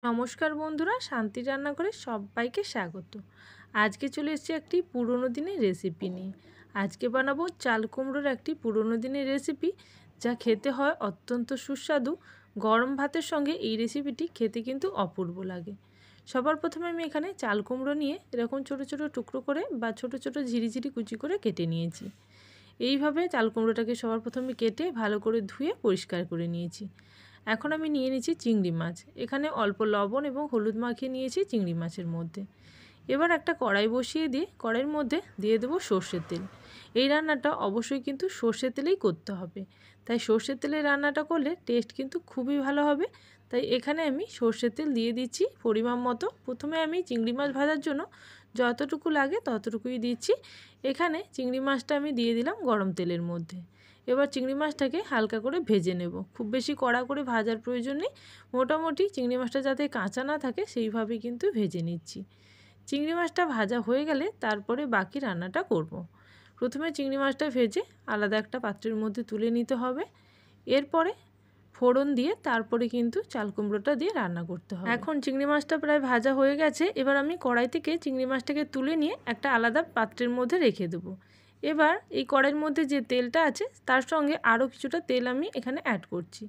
নমস্কার বন্ধুরা, শান্তি রান্নাঘরে সবাইকে স্বাগত। আজকে চলে এসেছি একটি পুরনো দিনের রেসিপি নিয়ে। আজকে বানাবো চাল কুমড়োর একটি পুরনো দিনের রেসিপি, যা খেতে হয় অত্যন্ত সুস্বাদু। গরম ভাতের সঙ্গে এই রেসিপিটি খেতে কিন্তু অপূর্ব লাগে। সবার প্রথমে আমি এখানে চাল কুমড়ো নিয়ে এরকম ছোট ছোট টুকরো করে বা ছোট ছোট ঝিরিঝিরি কুচি করে কেটে নিয়েছি। এইভাবে চাল কুমড়োটাকে সবার প্রথমে কেটে ভালো করে ধুয়ে পরিষ্কার করে নিয়েছি। এখন আমি নিয়ে নিচ্ছি চিংড়ি মাছ। এখানে অল্প লবণ এবং হলুদ মাখিয়ে নিয়েছি চিংড়ি মাছের মধ্যে। এবার একটা কড়াই বসিয়ে দিয়ে কড়াইয়ের মধ্যে দিয়ে দেবো সর্ষের তেল। এই রান্নাটা অবশ্যই কিন্তু সর্ষের তেলেই করতে হবে, তাই সর্ষের তেলে রান্নাটা করলে টেস্ট কিন্তু খুবই ভালো হবে। তাই এখানে আমি সর্ষের তেল দিয়ে দিচ্ছি পরিমাণ মতো। প্রথমে আমি চিংড়ি মাছ ভাজার জন্য যতটুকু লাগে ততটুকুই দিচ্ছি। এখানে চিংড়ি মাছটা আমি দিয়ে দিলাম গরম তেলের মধ্যে। এবার চিংড়ি মাছটাকে হালকা করে ভেজে নেব। খুব বেশি কড়া করে ভাজার প্রয়োজন নেই, মোটামুটি চিংড়ি মাছটা যাতে কাঁচা না থাকে সেইভাবে কিন্তু ভেজে নিচ্ছি। চিংড়ি মাছটা ভাজা হয়ে গেলে তারপরে বাকি রান্নাটা করব। প্রথমে চিংড়ি মাছটা ভেজে আলাদা একটা পাত্রের মধ্যে তুলে নিতে হবে। এরপরে ফোড়ন দিয়ে তারপরে কিন্তু চাল কুমড়োটা দিয়ে রান্না করতে হবে। এখন চিংড়ি মাছটা প্রায় ভাজা হয়ে গেছে। এবার আমি কড়াই থেকে চিংড়ি মাছটাকে তুলে নিয়ে একটা আলাদা পাত্রের মধ্যে রেখে দেবো। এবার এই কড়াইয়ের মধ্যে যে তেলটা আছে তার সঙ্গে আরও কিছুটা তেল আমি এখানে অ্যাড করছি।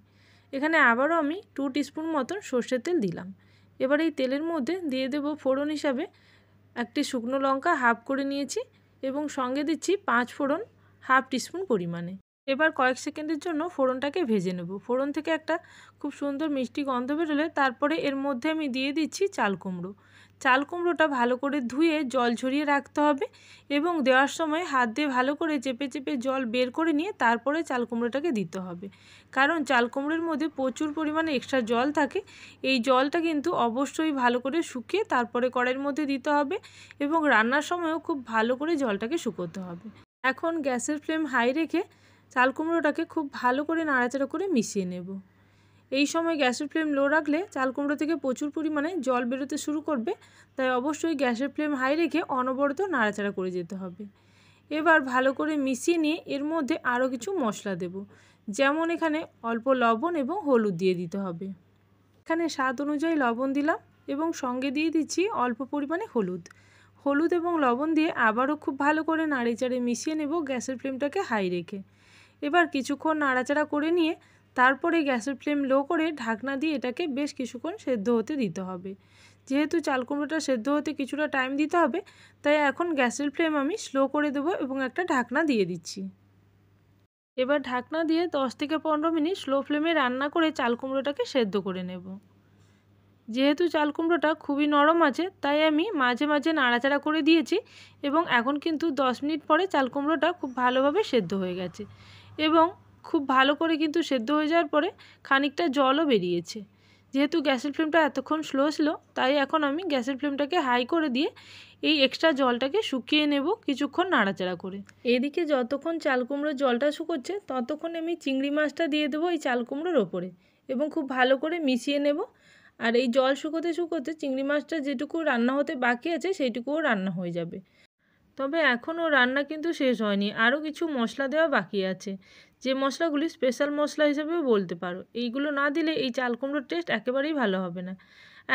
এখানে আবারও আমি 2 টিস্পুন মতন সর্ষের তেল দিলাম। এবার এই তেলের মধ্যে দিয়ে দেব ফোড়ন হিসাবে একটি শুকনো লঙ্কা হাফ করে নিয়েছি এবং সঙ্গে দিচ্ছি 5 ফোড়ন হাফ টিস্পুন পরিমাণে। এবার কয়েক সেকেন্ডের জন্য ফোড়নটাকে ভেজে নেব। ফোড়ন থেকে একটা খুব সুন্দর মিষ্টি গন্ধ বেরোলে তারপরে এর মধ্যে আমি দিয়ে দিচ্ছি চাল কুমড়ো। চাল কুমড়োটা ভালো করে ধুয়ে জল ঝরিয়ে রাখতে হবে এবং দেওয়ার সময় হাত দিয়ে ভালো করে চেপে চেপে জল বের করে নিয়ে তারপরে চাল কুমড়োটাকে দিতে হবে, কারণ চাল কুমড়োর মধ্যে প্রচুর পরিমাণে এক্সট্রা জল থাকে। এই জলটা কিন্তু অবশ্যই ভালো করে শুকিয়ে তারপরে কড়াইয়ের মধ্যে দিতে হবে এবং রান্নার সময়ও খুব ভালো করে জলটাকে শুকোতে হবে। এখন গ্যাসের ফ্লেম হাই রেখে চাল কুমড়োটাকে খুব ভালো করে নাড়াচাড়া করে মিশিয়ে নেব। এই সময় গ্যাসের ফ্লেম লো রাখলে চাল কুমড়ো থেকে প্রচুর পরিমাণে জল বেরোতে শুরু করবে, তাই অবশ্যই গ্যাসের ফ্লেম হাই রেখে অনবরত নাড়াচাড়া করে যেতে হবে। এবার ভালো করে মিশিয়ে নিয়ে এর মধ্যে আরও কিছু মশলা দেব, যেমন এখানে অল্প লবণ এবং হলুদ দিয়ে দিতে হবে। এখানে স্বাদ অনুযায়ী লবণ দিলাম এবং সঙ্গে দিয়ে দিচ্ছি অল্প পরিমাণে হলুদ। হলুদ এবং লবণ দিয়ে আবারও খুব ভালো করে নাড়িচাড়ে মিশিয়ে নেব গ্যাসের ফ্লেমটাকে হাই রেখে। এবার কিছুক্ষণ নাড়াচাড়া করে নিয়ে তারপরে গ্যাসের ফ্লেম লো করে ঢাকনা দিয়ে এটাকে বেশ কিছুক্ষণ সেদ্ধ হতে দিতে হবে। যেহেতু চাল কুমড়োটা সেদ্ধ হতে কিছুটা টাইম দিতে হবে, তাই এখন গ্যাসের ফ্লেম আমি স্লো করে দেবো এবং একটা ঢাকনা দিয়ে দিচ্ছি। এবার ঢাকনা দিয়ে 10 থেকে 15 মিনিট স্লো ফ্লেমে রান্না করে চাল কুমড়োটাকে সেদ্ধ করে নেব। যেহেতু চাল কুমড়োটা খুবই নরম আছে, তাই আমি মাঝে মাঝে নাড়াচাড়া করে দিয়েছি এবং এখন কিন্তু 10 মিনিট পরে চাল কুমড়োটা খুব ভালোভাবে সেদ্ধ হয়ে গেছে এবং খুব ভালো করে কিন্তু সেদ্ধ হয়ে যাওয়ার পরে খানিকটা জলও বেরিয়েছে। যেহেতু গ্যাসের ফ্লেমটা এতক্ষণ স্লো ছিল, তাই এখন আমি গ্যাসের ফ্লেমটাকে হাই করে দিয়ে এই এক্সট্রা জলটাকে শুকিয়ে নেব কিছুক্ষণ নাড়াচাড়া করে। এদিকে যতক্ষণ চাল কুমড়োর জলটা শুকোচ্ছে ততক্ষণ আমি চিংড়ি মাছটা দিয়ে দেবো এই চাল কুমড়োর ওপরে এবং খুব ভালো করে মিশিয়ে নেব। আর এই জল শুকোতে শুকোতে চিংড়ি মাছটা যেটুকু রান্না হতে বাকি আছে সেইটুকুও রান্না হয়ে যাবে। তবে এখনও রান্না কিন্তু শেষ হয়নি, আরও কিছু মশলা দেওয়া বাকি আছে, যে মশলাগুলি স্পেশাল মশলা হিসেবেও বলতে পারো। এইগুলো না দিলে এই চাল কুমড়োর টেস্ট একেবারেই ভালো হবে না।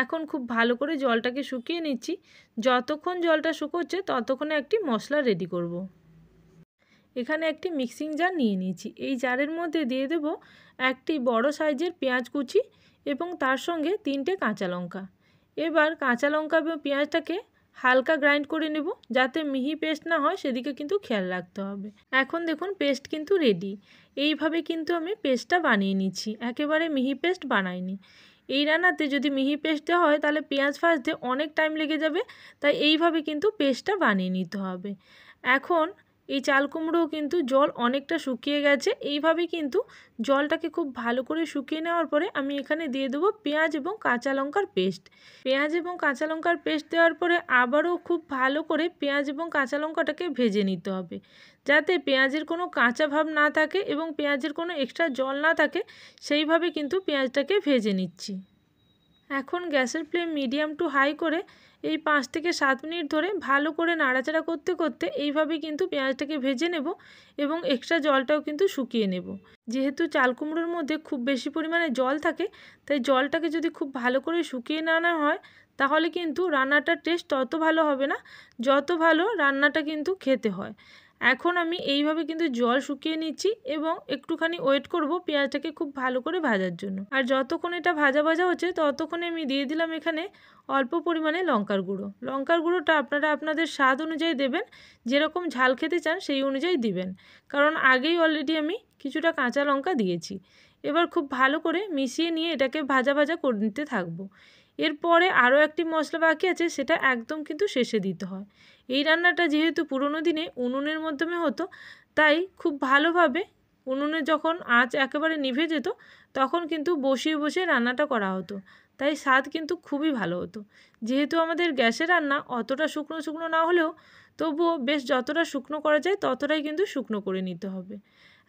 এখন খুব ভালো করে জলটাকে শুকিয়ে নিচ্ছি। যতক্ষণ জলটা শুকোচ্ছে ততক্ষণে একটি মশলা রেডি করব। এখানে একটি মিক্সিং জার নিয়ে নিয়েছি। এই জারের মধ্যে দিয়ে দেব একটি বড় সাইজের পেঁয়াজ কুচি এবং তার সঙ্গে 3টে কাঁচা লঙ্কা। এবার কাঁচা লঙ্কা এবং পেঁয়াজটাকে হালকা গ্রাইন্ড করে নেব, যাতে মিহি পেস্ট না হয় সেদিকে কিন্তু খেয়াল রাখতে হবে। এখন দেখুন পেস্ট কিন্তু রেডি। এইভাবে কিন্তু আমি পেস্টটা বানিয়ে নিচ্ছি, একেবারে মিহি পেস্ট বানাইনি। এই রান্নাতে যদি মিহি পেস্ট দেওয়া হয় তাহলে পেঁয়াজ ভাজতে অনেক টাইম লেগে যাবে, তাই এইভাবে কিন্তু পেস্টটা বানিয়ে নিতে হবে। এখন এই চাল কুমড়োও কিন্তু জল অনেকটা শুকিয়ে গেছে। এইভাবে কিন্তু জলটাকে খুব ভালো করে শুকিয়ে নেওয়ার পরে আমি এখানে দিয়ে দেবো পেঁয়াজ এবং কাঁচা লঙ্কার পেস্ট। পেঁয়াজ এবং কাঁচা লঙ্কার পেস্ট দেওয়ার পরে আবারও খুব ভালো করে পেঁয়াজ এবং কাঁচা লঙ্কাটাকে ভেজে নিতে হবে, যাতে পেঁয়াজের কোনো কাঁচা ভাব না থাকে এবং পেঁয়াজের কোনো এক্সট্রা জল না থাকে। সেইভাবে কিন্তু পেঁয়াজটাকে ভেজে নিচ্ছি। এখন গ্যাসের ফ্লেম মিডিয়াম টু হাই করে এই 5 থেকে 7 মিনিট ধরে ভালো করে নাড়াচাড়া করতে করতে এইভাবে কিন্তু পেঁয়াজটাকে ভেজে নেব এবং এক্সট্রা জলটাও কিন্তু শুকিয়ে নেব। যেহেতু চাল কুমড়োর মধ্যে খুব বেশি পরিমাণে জল থাকে, তাই জলটাকে যদি খুব ভালো করে শুকিয়ে না হয় তাহলে কিন্তু রান্নাটার টেস্ট তত ভালো হবে না যত ভালো রান্নাটা কিন্তু খেতে হয়। এখন আমি এইভাবে কিন্তু জল শুকিয়ে নিচ্ছি এবং একটুখানি ওয়েট করব পেঁয়াজটাকে খুব ভালো করে ভাজার জন্য। আর যতক্ষণ এটা ভাজা ভাজা হচ্ছে ততক্ষণে আমি দিয়ে দিলাম এখানে অল্প পরিমাণে লঙ্কার গুঁড়ো। লঙ্কার গুঁড়োটা আপনারা আপনাদের স্বাদ অনুযায়ী দেবেন, যেরকম ঝাল খেতে চান সেই অনুযায়ী দিবেন, কারণ আগেই অলরেডি আমি কিছুটা কাঁচা লঙ্কা দিয়েছি। এবার খুব ভালো করে মিশিয়ে নিয়ে এটাকে ভাজা ভাজা করে নিতে থাকবো। এরপরে আরও একটি মশলা বাকি আছে, সেটা একদম কিন্তু শেষে দিতে হয়। এই রান্নাটা যেহেতু পুরোনো দিনে উনুনের মাধ্যমে হতো, তাই খুব ভালোভাবে উনুনে যখন আঁচ একেবারে নিভে যেত তখন কিন্তু বসিয়ে বসিয়ে রান্নাটা করা হতো, তাই স্বাদ কিন্তু খুবই ভালো হতো। যেহেতু আমাদের গ্যাসের রান্না অতটা শুকনো শুকনো না হলেও তবুও বেশ যতটা শুকনো করা যায় ততটাই কিন্তু শুকনো করে নিতে হবে।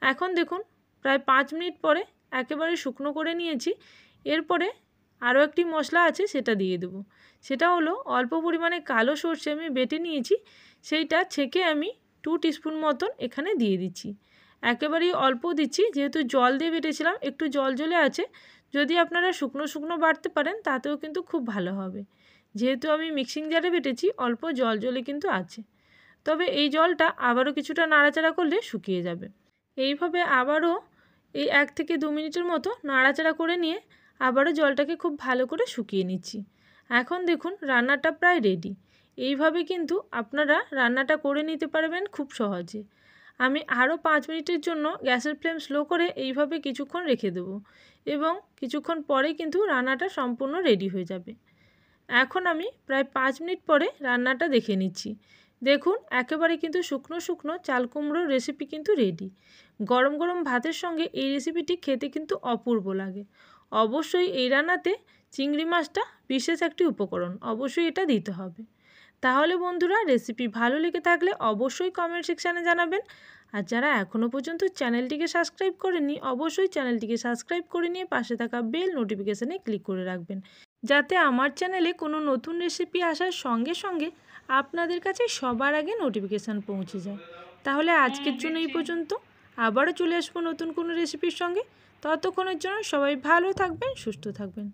এখন দেখুন প্রায় 5 মিনিট পরে একেবারে শুকনো করে নিয়েছি। এরপরে আরও একটি মশলা আছে সেটা দিয়ে দেবো। সেটা হলো অল্প পরিমাণে কালো সর্ষে আমি বেটে নিয়েছি, সেইটা ছেঁকে আমি 2 টিস্পুন মতন এখানে দিয়ে দিচ্ছি। একেবারেই অল্প দিচ্ছি, যেহেতু জল দিয়ে বেটেছিলাম একটু জল জলে আছে। যদি আপনারা শুকনো শুকনো বাটতে পারেন তাতেও কিন্তু খুব ভালো হবে। যেহেতু আমি মিক্সিং জারে বেটেছি অল্প জল জলে কিন্তু আছে, তবে এই জলটা আবারও কিছুটা নাড়াচাড়া করলে শুকিয়ে যাবে। এইভাবে আবারও এই 1 থেকে 2 মিনিটের মতো নাড়াচাড়া করে নিয়ে আবারও জলটাকে খুব ভালো করে শুকিয়ে নিচ্ছি। এখন দেখুন রান্নাটা প্রায় রেডি। এইভাবে কিন্তু আপনারা রান্নাটা করে নিতে পারবেন খুব সহজে। আমি আরও 5 মিনিটের জন্য গ্যাসের ফ্লেম স্লো করে এইভাবে কিছুক্ষণ রেখে দেবো এবং কিছুক্ষণ পরে কিন্তু রান্নাটা সম্পূর্ণ রেডি হয়ে যাবে। এখন আমি প্রায় 5 মিনিট পরে রান্নাটা দেখে নিচ্ছি। দেখুন একেবারে কিন্তু শুকনো শুকনো চাল কুমড়োর রেসিপি কিন্তু রেডি। গরম গরম ভাতের সঙ্গে এই রেসিপিটি খেতে কিন্তু অপূর্ব লাগে। অবশ্যই এই রান্নাতে চিংড়ি মাছটা বিশেষ একটি উপকরণ, অবশ্যই এটা দিতে হবে। তাহলে বন্ধুরা রেসিপি ভালো লেগে থাকলে অবশ্যই কমেন্ট সেকশানে জানাবেন। আর যারা এখনও পর্যন্ত চ্যানেলটিকে সাবস্ক্রাইব করেননি অবশ্যই চ্যানেলটিকে সাবস্ক্রাইব করে নিয়ে পাশে থাকা বেল নোটিফিকেশানে ক্লিক করে রাখবেন, যাতে আমার চ্যানেলে কোনো নতুন রেসিপি আসার সঙ্গে সঙ্গে আপনাদের কাছে সবার আগে নোটিফিকেশান পৌঁছে যায়। তাহলে আজকের জন্য এই পর্যন্ত, আবারও চলে আসবো নতুন কোনো রেসিপির সঙ্গে। ততক্ষণের জন্য সবাই ভালো থাকবেন, সুস্থ থাকবেন।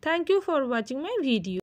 Thank you for watching my video.